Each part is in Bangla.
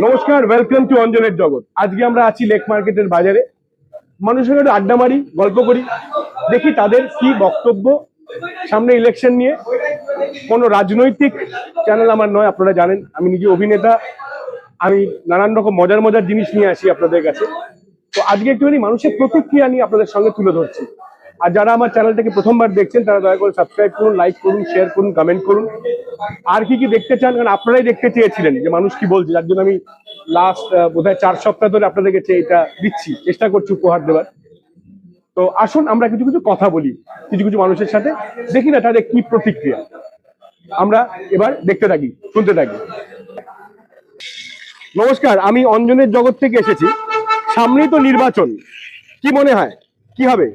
নমস্কার, ওয়েলকাম টু অঞ্জনের জগৎ। আজকে আমরা আছি লেক মার্কেটের বাজারে। মানুষের সাথে আড্ডা মারি, গল্প করি, দেখি তাদের কি বক্তব্য সামনে ইলেকশন নিয়ে। কোনো রাজনৈতিক চ্যানেল আমার নয়, আপনারা জানেন আমি নিজে অভিনেতা। আমি নানান রকম মজার মজার জিনিস নিয়ে আসি আপনাদের কাছে। তো আজকে একটুখানি মানুষের প্রতিক্রিয়া নিয়ে আপনাদের সঙ্গে তুলে ধরছি। আর যারা আমার চ্যানেলটাকে প্রথমবার দেখছেন তারা দয়া করে সাবস্ক্রাইব করুন, লাইক করুন, শেয়ার করুন, কমেন্ট করুন। আর কি কি দেখতে চান, কারণ আপনারাই দেখতে চেয়েছিলেন যে মানুষ কি বলছে, যার জন্য আমি লাস্ট বোধহয় 4 সপ্তাহ ধরে আপনাদেরকে এটা দিচ্ছি, চেষ্টা করছি উপহার দেওয়ার। তো আসুন আমরা কিছু কিছু কথা বলি কিছু কিছু মানুষের সাথে, দেখি না তাদের কি প্রতিক্রিয়া। আমরা এবার দেখতে থাকি, শুনতে থাকি। নমস্কার, আমি অঞ্জনের জগৎ থেকে এসেছি। সামনেই তো নির্বাচন, কি মনে হয় কি হবে?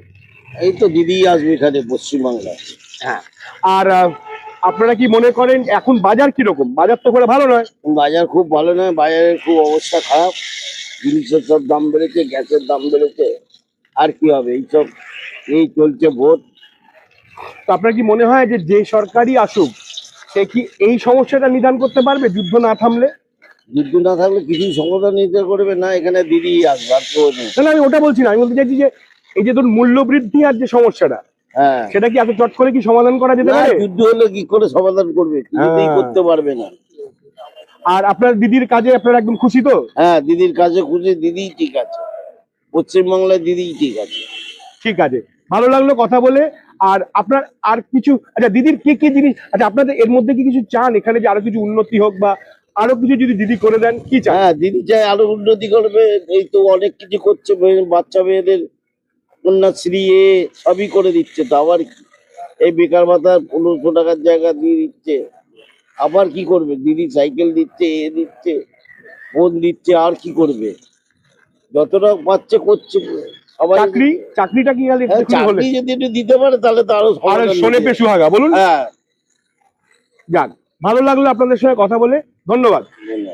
এই তো দিদি আসবে এখানে পশ্চিমবাংলায়। হ্যাঁ, আর আপনারা কি মনে করেন এখন বাজার কিরকম? বাজার তো করে ভালো নয়। বাজার খুব ভালো নয়, বাজারের খুব অবস্থা খারাপ। জিনিসের সব দাম বেড়েছে, গ্যাসের দাম বেড়েছে। আর কি হবে, এইসব এই চলছে ভোট। তো আপনার কি মনে হয় যে যে সরকারই আসুক সে কি এই সমস্যাটা নিদান করতে পারবে যুদ্ধ না থামলে? যুদ্ধ না থাকলে কিছুই সমাধান নিতে করবে না, এখানে দিদি আসবে, আর কেউ নেই। না, আমি ওটা বলছি না, আমি বলতে চাইছি যে এই যে ধরুন মূল্য বৃদ্ধি আর যে সমস্যাটা, হ্যাঁ, সেটা কি এত চট করে কি সমাধান করা যেতে না, পারে? যুদ্ধ হলে কি করে সমাধান করবে? কিছুতেই করতে পারবে না। আর আপনার দিদির কাজে আপনারা একদম খুশি তো? হ্যাঁ, দিদির কাছে খুশি, দিদি ঠিক আছে, পশ্চিমবাংলায় দিদি ঠিক আছে। ঠিক আছে, ভালো লাগলো কথা বলে। আর আপনার আর কিছু, আচ্ছা দিদির কি কি জিনিস, আচ্ছা আপনাদের এর মধ্যে কি কিছু চান এখানে যে আরো কিছু উন্নতি হোক, বা আরো কিছু যদি দিদি করে দেন কি চান? হ্যাঁ, দিদি চাই আরো উন্নতি করবে। এই তো অনেক কিছু করছে, বাচ্চা মেয়েদের কন্যাশ্রী সবই করে দিচ্ছে। তো আবার কি? এই বেকার ভাতা 1500 টাকার জায়গা দিয়ে দিচ্ছে। আবার কি করবে দিদি? সাইকেল দিচ্ছে, দিচ্ছে, ফোন দিচ্ছে, আর কি করবে? যতটা পাচ্ছে করছে সবাই। চাকরিটা কি হ্যাঁ, চাকরি যদি একটু দিতে পারে তাহলে তো আরো শোনে পে সুহাগা বলুন। হ্যাঁ, যাক, ভালো লাগলো আপনাদের সঙ্গে কথা বলে, ধন্যবাদ। ধন্যবাদ।